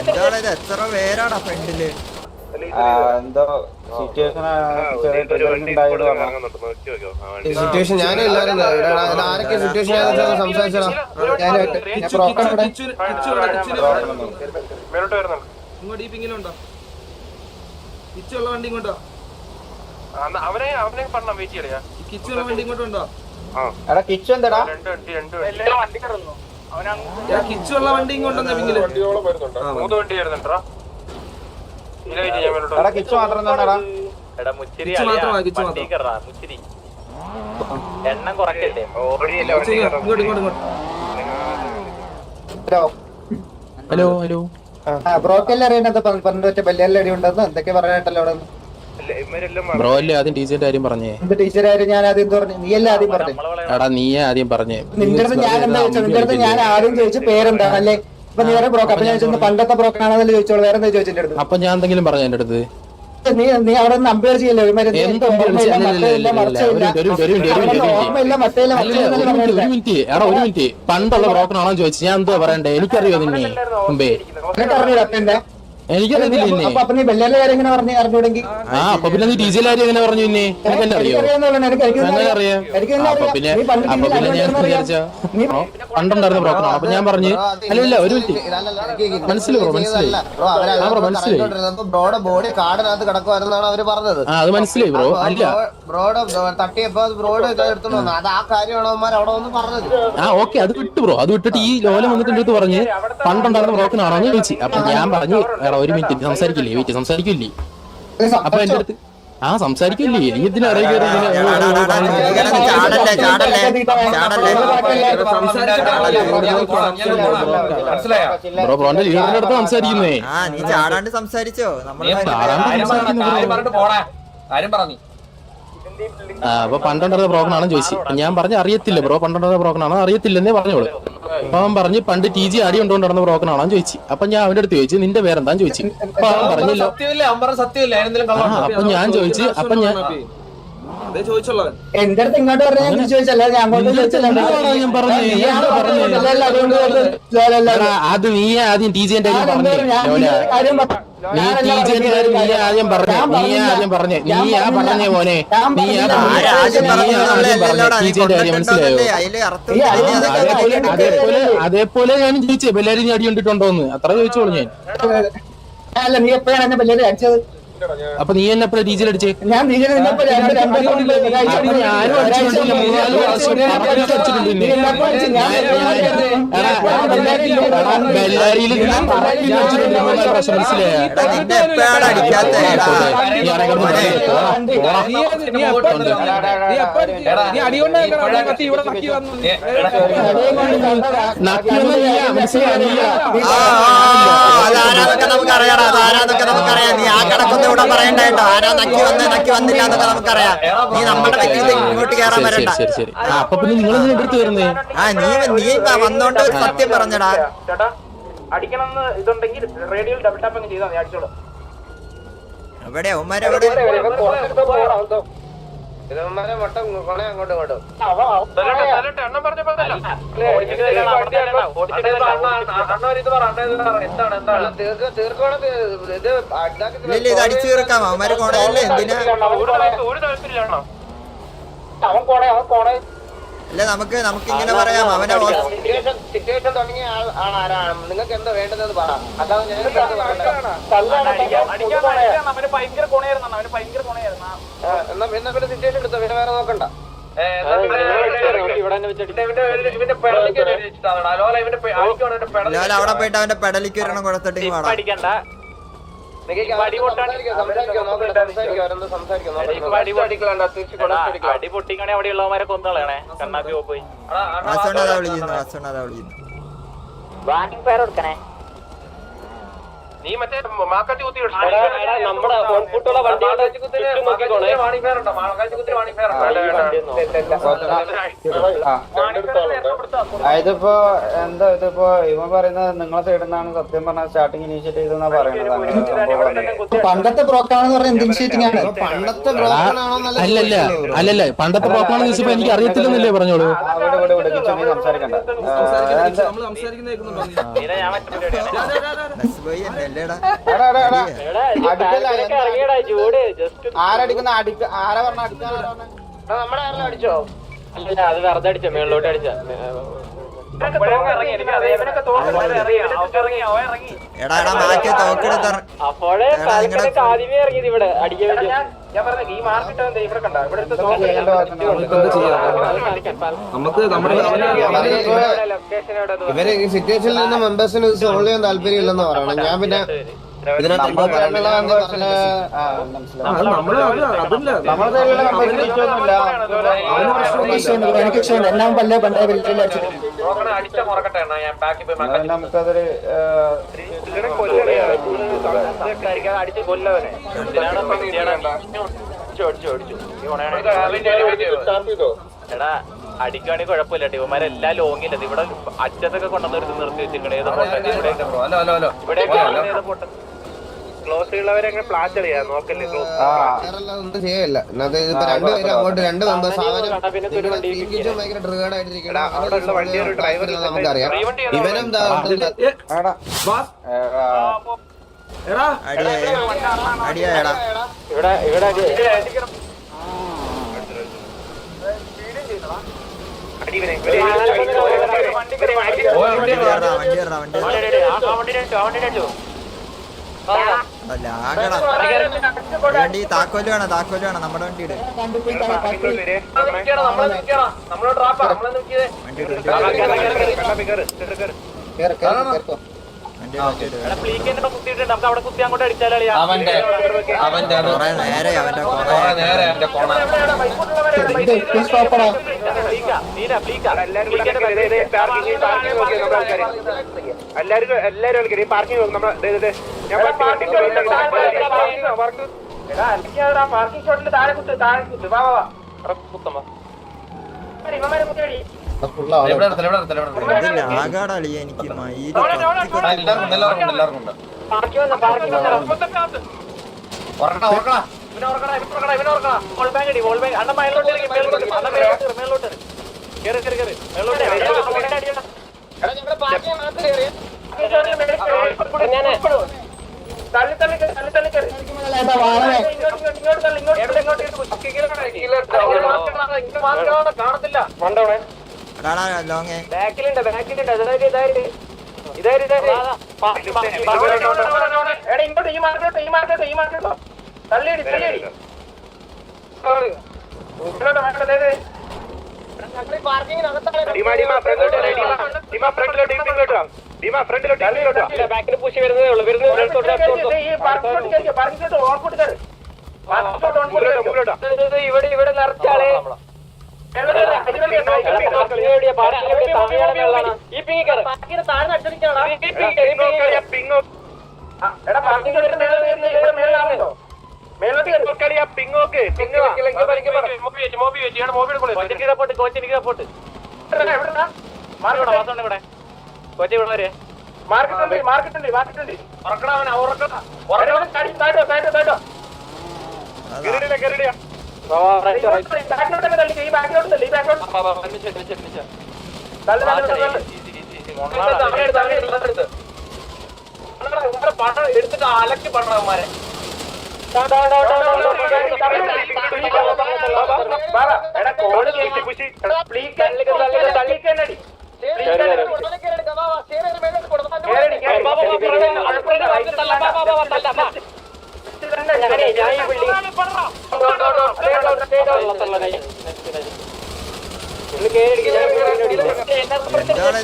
എന്താണ് ഇത്? എത്ര പേരാടാ ഫ്രണ്ടില്? എന്തോ സിറ്റുവേഷൻ ഞാനും എല്ലാവരും ആരൊക്കെ സിറ്റുവേഷൻ സംസാരിച്ചടാ. ഇങ്ങോട്ട് ഈ പിങ്ങിലുണ്ടോ? കിച്ചുള്ള വണ്ടി ഇങ്ങോട്ടോ? അവനെ പറഞ്ഞ വെയിറ്റ് ചെയ്യാ. കിച്ചുള്ള വണ്ടി ഇങ്ങോട്ടുണ്ടോ? കിച്ചു എന്താടാ? കിച്ചുള്ള വണ്ടി ഇങ്ങോട്ടെന്നാ പിങ്ങില്. മൂന്ന് വണ്ടി വരുന്നുണ്ടോ? കിച്ചു മാത്രം തന്നെടാ. എണ്ണം കുറക്കല്ലേ? ഇങ്ങോട്ട് ഇങ്ങോട്ട് ഇങ്ങോട്ട്. Hello hello. ബ്രോക്കല്ലേ അറിയണത്? പന്ത്രണ്ട് വെച്ച ബല്യാലിൽ അടി ഉണ്ടെന്ന് എന്തൊക്കെ പറയാനായിട്ടല്ലോ അവിടെ. ബ്രോ അല്ലേ ആദ്യം ടീച്ചറിന്റെ കാര്യം പറഞ്ഞേ? എന്ത് ടീച്ചറായാലും ഞാൻ ആദ്യം പറഞ്ഞു. നീയല്ലേ ആദ്യം പറഞ്ഞു? എടാ നീയേ ആദ്യം പറഞ്ഞേ. നിന്റെ അടുത്ത് ഞാൻ എന്താ ചോദിച്ചത്? നിന്റെ അടുത്ത് ഞാൻ ആദ്യം ചോദിച്ചു പേരെന്താണ് അല്ലേ? അപ്പൊ നീ വേറെ ബ്രോക്ക്. അപ്പൊ ഞാൻ ചോദിച്ചത് പണ്ടത്തെ ബ്രോക്കാണെന്നല്ലേ ചോദിച്ചോളൂ. വേറെ എന്താ ചോദിച്ചിട്ട് അടുത്ത്? അപ്പൊ ഞാൻ എന്തെങ്കിലും പറഞ്ഞു എന്റെ അടുത്ത്? നീ അവിടെ നിന്ന് അമ്പയർ ചെയ്യല്ലോ. ഒരു മിനിറ്റ്. എടാ ഒരു മിനിറ്റ്. പണ്ടുള്ള ബ്രോക്കറാണോ ചോദിച്ചു? ഞാൻ എന്താ പറയണ്ടേ? എനിക്കറിയോ നിന്നെ മുമ്പേ? എനിക്കറിയത്തില്ല. അപ്പൊ നീ ബല്യാലിന്റെ കാര്യം എങ്ങനെ പറഞ്ഞു അറിഞ്ഞൂടെങ്കിൽ? അപ്പൊ പിന്നെ നീ ടീച്ചറിന്റെ കാര്യം എങ്ങനെ പറഞ്ഞു? പിന്നെ എനിക്കെന്നെ അറിയോ? എങ്ങനെ അറിയാം? അപ്പൊ പിന്നെ ഞാൻ വിചാരിച്ചാ പണ്ടുണ്ടായിരുന്ന ബ്രോക്കറാണ്. അപ്പൊ ഞാൻ പറഞ്ഞു അല്ല ഒരു മിനിറ്റ്. മനസ്സിലായി ബ്രോ, മനസ്സിലായി. മനസ്സിലായി. ബ്രോയുടെ ബോഡി കാടിനകത്ത് കിടക്കുവായിരുന്നാണ് അവര് പറഞ്ഞത്. അത് മനസ്സിലായി ബ്രോ. അല്ല ബ്രോയുടെ തട്ടിയപ്പോ ബ്രോയുടെ എടുത്തോണ്ട് വന്നു. അത് ആ കാര്യമാണ് അവന്മാർ അവിടെ വന്ന് പറഞ്ഞത്. ഓക്കെ, അത് വിട്ടു ബ്രോ. അത് വിട്ടിട്ട് ഈ ലോല വന്നിട്ട് അടുത്ത് പറഞ്ഞ് പണ്ടുണ്ടായിരുന്ന ബ്രോക്കറാണോ എന്ന് ചോദിച്ചു. അപ്പൊ ഞാൻ പറഞ്ഞു ഒരു മിനിറ്റ് സംസാരിക്കില്ലേ? വെയിറ്റ് സംസാരിക്കില്ലേ? അപ്പൊ എന്റെ അടുത്ത് സംസാരിക്കില്ലേ? എനിക്ക് ഇതിന് ബ്രോ ബ്രോന്റെ ലീഡറിന്റെ അടുത്ത് സംസാരിക്കുന്നേ. നീ ചാടാണ്ട് സംസാരിച്ചോ? അപ്പൊ പണ്ടുണ്ടായിരുന്ന ബ്രോക്കറാണോ ചോദിച്ചു. ഞാൻ പറഞ്ഞു അറിയത്തില്ല ബ്രോ, പണ്ടുണ്ടായിരുന്ന ബ്രോക്കറാണോ അറിയത്തില്ലെന്നേ പറഞ്ഞോളൂ. അപ്പൊ അവൻ പറഞ്ഞ് പണ്ട് ടി ജി അടി കൊണ്ടുകൊണ്ട് നടന്ന ബ്രോക്കറാണോ ചോദിച്ചു. അപ്പൊ ഞാൻ അവന്റെ അടുത്ത് ചോദിച്ചു നിന്റെ പേരെന്താന്ന് ചോദിച്ചു. അപ്പൊ അവൻ പറഞ്ഞില്ലോ. അപ്പൊ ഞാൻ ചോദിച്ചു. അപ്പൊ ഞാൻ എന്റെ അടുത്ത് ഇങ്ങോട്ട് പറഞ്ഞു ചോദിച്ചല്ല, ഞാൻ അത് നീ ആദ്യം ടി ജിന്റെ കാര്യം പറഞ്ഞു. നീ ടി ജിന്റെ കാര്യം നീ ആദ്യം പറഞ്ഞു. നീ പറഞ്ഞേ മോനെ. ടിജിന്റെ കാര്യം മനസ്സിലായോ? അതേപോലെ ഞാൻ ചോദിച്ചേ ബെല്ലാരി നീ അടി കൊണ്ടിട്ടുണ്ടോന്ന്. അത്ര ചോദിച്ചോളൂ ഞാൻ. അല്ല, നീ എപ്പോഴാണ് എന്നെ ബല്യാരി അടിച്ചത്? അപ്പൊ നീ എന്നെ എപ്പോഴാണ് ഡീസൽ അടിച്ചേ? ഞാൻ ബെല്ലാരിയിൽ നമുക്കറിയാം. നീ ആ കണക്കൊന്നും ഇവിടെ പറയണ്ടായിട്ടോ. ആരാ നക്കി വന്നില്ല എന്നൊക്കെ നമുക്കറിയാം. നീ നമ്മുടെ വ്യക്തിയിൽ ഇങ്ങോട്ട് കയറാൻ വരണ്ട. അപ്പൊ പിന്നെ നിങ്ങൾ എടുത്ത് വരുന്നേ? നീ വന്നോണ്ട് ഒരു സത്യം പറഞ്ഞടാ. അടിക്കണമെന്ന് ഇതുണ്ടെങ്കിൽ റേഡിയോയിൽ ഡബിൾ ടാപ്പ് അങ്ങ് ചെയ്താൽ അടിച്ചോളൂ. എവിടെ ഉമ്മാരെവിടെ? ഇത് അടിച്ചു തീർക്കാം. അവന്മാര് കോണയല്ലേ? എന്തിനാ? അല്ല, നമുക്ക് ഇങ്ങനെ പറയാം. അവനെ സിറ്റുവേഷൻ തുടങ്ങിയ ആളാരാണ്? നിങ്ങൾക്ക് എന്താ വേണ്ടത് പറ. അല്ലാതെ ഭയങ്കര കോണയായിരുന്നു. എന്നാ പിന്നെ സിറ്റുവേഷൻ എടുത്തോ. പിന്നെ വേറെ നോക്കണ്ട. അവിടെ പോയിട്ട് അവന്റെ പെടലിക്ക് ഒരെണ്ണം കൊടുത്തിട്ട് അടി പൊട്ടിക്കണേ അവിടെ ഉള്ളവന്മാരെ കൊന്നളയണേ. കണ്ണാപ്പി പോയി വിളിക്കുന്നു. വാണിംഗ് ഫയർ കൊടുക്കണേ. നീ മറ്റേ മാക്കാച്ചി കുത്തി നമ്മുടെ ഫോൺഫുട്ടുള്ള വണ്ടികളുടെ നോക്കിക്കോണേ. ഇതിപ്പോ എന്താ ഇതിപ്പോ ഇവൻ പറയുന്നത് നിങ്ങളെ സൈഡിൽ നിന്നാണ് സത്യം പറഞ്ഞ സ്റ്റാർട്ടിങ് ഇനീഷ്യേറ്റ് ചെയ്തെന്നാ പറയുന്നത്. പണ്ടത്തെ ബ്രോക്കാണെന്ന് പറഞ്ഞ എന്ത് ഇനിഷ്യേറ്റിംഗ് ആണ്? പണ്ടത്തെ ബ്രോക്കൺ ആണോ അല്ലല്ല പണ്ടത്തെ ബ്രോക്കറാണെന്ന് ചോദിച്ചപ്പോ എനിക്ക് അറിയത്തില്ലെന്നല്ലേ പറഞ്ഞോളൂ. സംസാരിക്കണ്ട. നമ്മള് സംസാരിക്കുന്ന കേൾക്കുന്നുണ്ടോ ആരടിക്കുന്ന ആരാ പറഞ്ഞ അടിക്കാൻ? നമ്മുടെ ആരെല്ലാം അടിച്ചോ? അല്ല അത് വെറുതെ അടിച്ച മേളിലോട്ട് അടിച്ച. അപ്പോഴേ ആദ്യമേ ഇറങ്ങിയത് ഇവിടെ അടിക്കാൻ വേണ്ടി. ഞാൻ പറഞ്ഞ ഈ മാർക്കിട്ട് ഇവിടെ കണ്ട ഇവിടെ നമുക്ക് നമ്മുടെ ഇവര് ഈ സിറ്റുവേഷനിൽ നിന്ന് മെമ്പേഴ്സിന് സോൾവ് ചെയ്യാൻ താല്പര്യമില്ലെന്ന് പറയണം. ഞാൻ പിന്നെ ഇതിനകത്ത് എല്ലാം പല്ലേ പണ്ടേ വിളിച്ചില്ല അടിച്ച മുറക്കട്ടെ ഞാൻ ബാക്കി പോയി നമുക്കതൊരു അടിച്ച് കൊല്ലവനെ എടാ അടിക്കാണെങ്കിൽ കുഴപ്പമില്ല. ഇവന്മാരെല്ലാം ലോങ്ങില്ല. ഇവിടെ അറ്റത്തൊക്കെ കൊണ്ടുവന്ന് നിർത്തി വെച്ചിരിക്കണേ. ക്ലോസ് ഉള്ളവരെ പ്ലാച്ച് ചെയ്യാം. നോക്കല്ലേ ഒന്നും ചെയ്യല്ല. ഇപ്പൊ രണ്ടുപേരും അങ്ങോട്ട് രണ്ട് മെമ്പേഴ്സ് ഭയങ്കര ഡ്രിഗേഡ് ആയിട്ടിരിക്കണം. നമുക്കറിയാം ഇവനും ഇവിടെ ഇവിടെ താക്കോല് വേണം നമ്മുടെ വണ്ടിയുടെ നമുക്ക് അവിടെ കുത്തി അങ്ങോട്ട് അടിച്ചാലേ നേരെ അവന്റെ എല്ലാരും പാർക്കിംഗ് നോക്കും. പാർക്കിംഗ് ഷോട്ടിൽ താഴെ കുത്ത് വാ കുത്തമ്മ ആകാടളിയ എനിക്ക് കാണത്തില്ല ലോങ്ങേ ബാക്കിലുണ്ട് ഇങ്ങോട്ട് ഈ മാർക്കറ്റോ തള്ളിയടി ബാക്കിൽ പുഷ് വരുന്നതേ ഉള്ളൂ. ഇവിടെ നിറച്ചാളെ എടുത്തിട്ട് അലക്കി പണമാരെ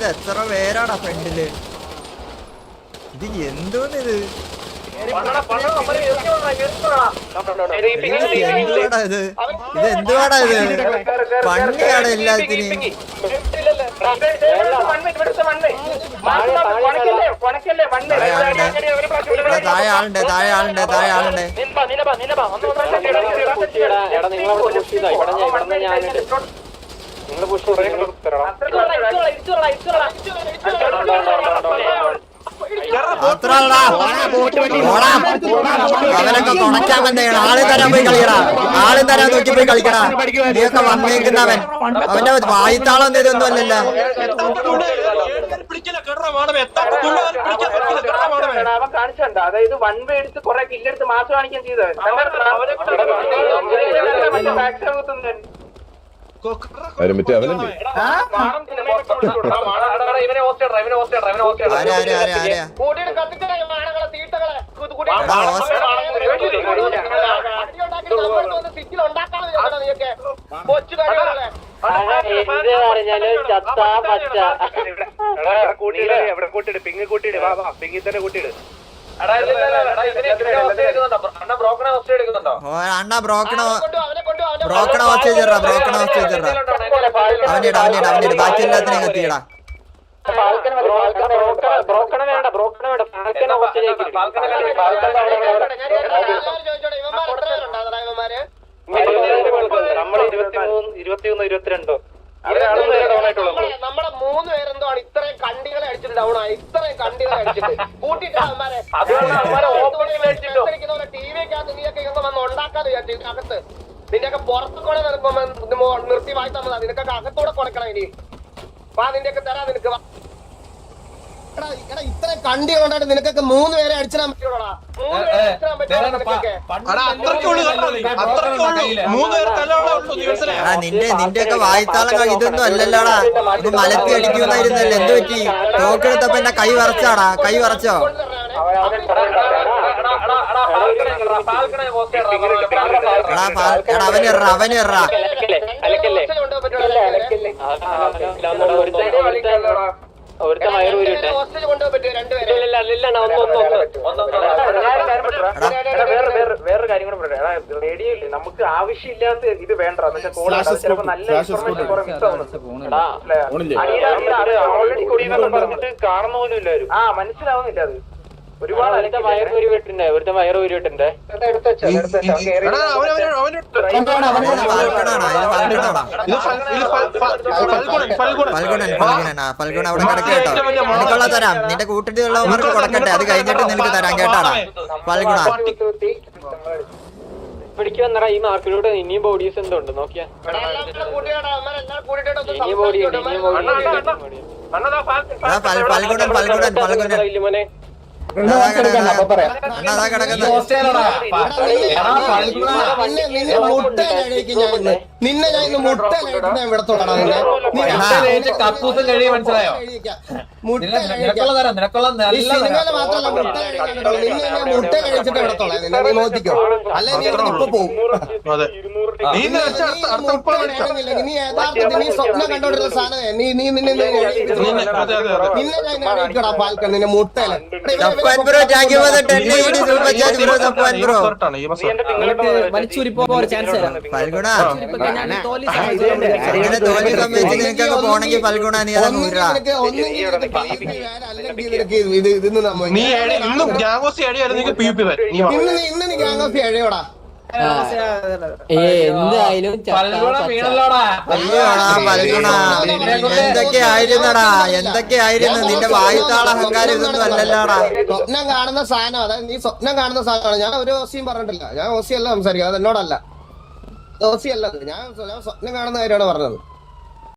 എത്ര പേരാടാ ഫ്രണ്ടില്? ഇത് എന്തോന്നിത്? എന്തുവാടാ ഇത് എന്തുവാടാ ഇത് പണിയാണ് എല്ലാത്തിനും താഴെ ആളുണ്ട് അവനൊക്കെ തുണയ്ക്കാൻ വന്നേക്കണം. ആള് തരാൻ പോയി കളിക്കടാ, ആള് തരാൻ നോക്കി പോയി കളിക്കടാ. നീയൊക്കെ വന്നേക്കുന്നവൻ അവന്റെ വായിത്താളം ഇതൊന്നും അല്ലല്ലോ. അവൻ കാണിച്ചുണ്ട്, അതായത് വൺ വേ എടുത്ത് കുറെ കില്ലെടുത്ത് മാസം കാണിക്കാൻ ചെയ്തത്. കൂട്ടിട് പിങ്ങി കൂട്ടിട്, പിങ്ങി തന്നെ കൂട്ടിട്. അണ്ണ ബ്രോക്കണ ഹോസ്റ്റേജ് അവനിട ബാക്കി എല്ലാത്തിനെയും കത്തിയിടാ. നമ്മള് 23, 22 നമ്മുടെ 3 പേരെന്തോആണ് ഇത്രയും കണ്ടികളെ അടിച്ചിട്ട് ഡൗൺ ആയി. ഇത്രയും കണ്ടികളെ അടിച്ചിട്ട് കൂട്ടിട്ട് ടി വിക്കകത്ത് നീയൊക്കെ വന്ന് ഉണ്ടാക്കാതെ അകത്ത് നിന്റെയൊക്കെ പുറത്തു കൂടെ നിർത്തി വായി തന്നതാ. നിനക്കൊക്കെ അകത്തൂടെ കൊടുക്കണം. ഇനി വാ, നിന്റെയൊക്കെ തരാ. നിനക്ക് ഇത്രയും കണ്ടി കൊണ്ടായിട്ട് നിനക്കൊക്കെ 3 പേരെ അടിച്ചിടാൻ പറ്റുള്ളൂടാ. 3 പേരെ അടിച്ചിടാൻ പറ്റുള്ളൂ. നിന്റെയൊക്കെ വായിത്താളം ഇതൊന്നും അല്ലല്ലോടാ. ഇത് മലത്തി അടിക്കുന്നായിരുന്നല്ലോ. എന്ത് പറ്റി? തോക്കെടുത്തപ്പോ എന്റെ കൈ വറച്ചാടാ. കൈ വറച്ചോ? അവനെറാ വേറൊരു കാര്യം കൂടെ പറയാം. റേഡിയോയില് നമുക്ക് ആവശ്യമില്ലാത്ത ഇത് വേണ്ട. പറഞ്ഞിട്ട് കാണുന്ന പോലും ഇല്ലാരും. മനസ്സിലാവുന്നില്ല. അത് ഒരുപാട് വയറ് ഒരു വീട്ടുണ്ട്. ഇവിടുത്തെ വയറ് ഒരു വീട്ടുണ്ട്. ഫൽഗുണ അവിടെ കിടക്കുക കേട്ടോ. എനിക്കുള്ള തരാം. നിന്റെ കൂട്ടിട്ടുള്ളവർക്ക് കൊടുക്കട്ടെ. അത് കഴിഞ്ഞിട്ട് നിനക്ക് തരാം കേട്ടാടാ ഫൽഗുണ. പിടിക്ക് വന്നടാ. ഈ മാർക്കിലൂടെ ഇനിയും ബോഡീസ് എന്തോ ഉണ്ട് നോക്കിയാ. നിന്നെ ഞാൻ ഇന്ന് മുട്ട ഇവിടെ തൊടണം. കക്കൂസും കഴിയും, മനസ്സിലായോ? സിനിമയില് മാത്രമല്ല മുട്ട കഴിച്ചിട്ട് ഇവിടെ തൊള്ളാം. നിന്നെ നീ നോക്കിക്കോ. അല്ലെ നീ ഇപ്പൊ പോകും. നീ യഥാർത്ഥത്തിൽ നീ സ്വപ്നം കണ്ടോണ്ടിരുന്ന സാധനം നിന്നെ ഞാൻ കഴിക്കടാ ഫാൽക്കൺ. നിന്നെ മുട്ടയില് പോണെങ്കിൽ ഫൽഗുണ നീ ഇന്ന് നീ ഗ്യാങ്ങോസി എഴയോടാ. എന്തായാലും എന്തൊക്കെയായിരുന്നു നിന്റെ വായിത്താള അഹങ്കാരം. ഇതൊന്നും അല്ലല്ലോടാ. സ്വപ്നം കാണുന്ന സാധനം. അതായത് നീ സ്വപ്നം കാണുന്ന സാധനമാണ്. ഞാൻ ഒരു ഓസിയും പറഞ്ഞിട്ടില്ല. ഞാൻ ഓസിയല്ല സംസാരിക്കുക. അത് എന്നോടല്ല. ഓസിയല്ല. ഞാൻ സ്വപ്നം കാണുന്ന കാര്യമാണ് പറഞ്ഞത്.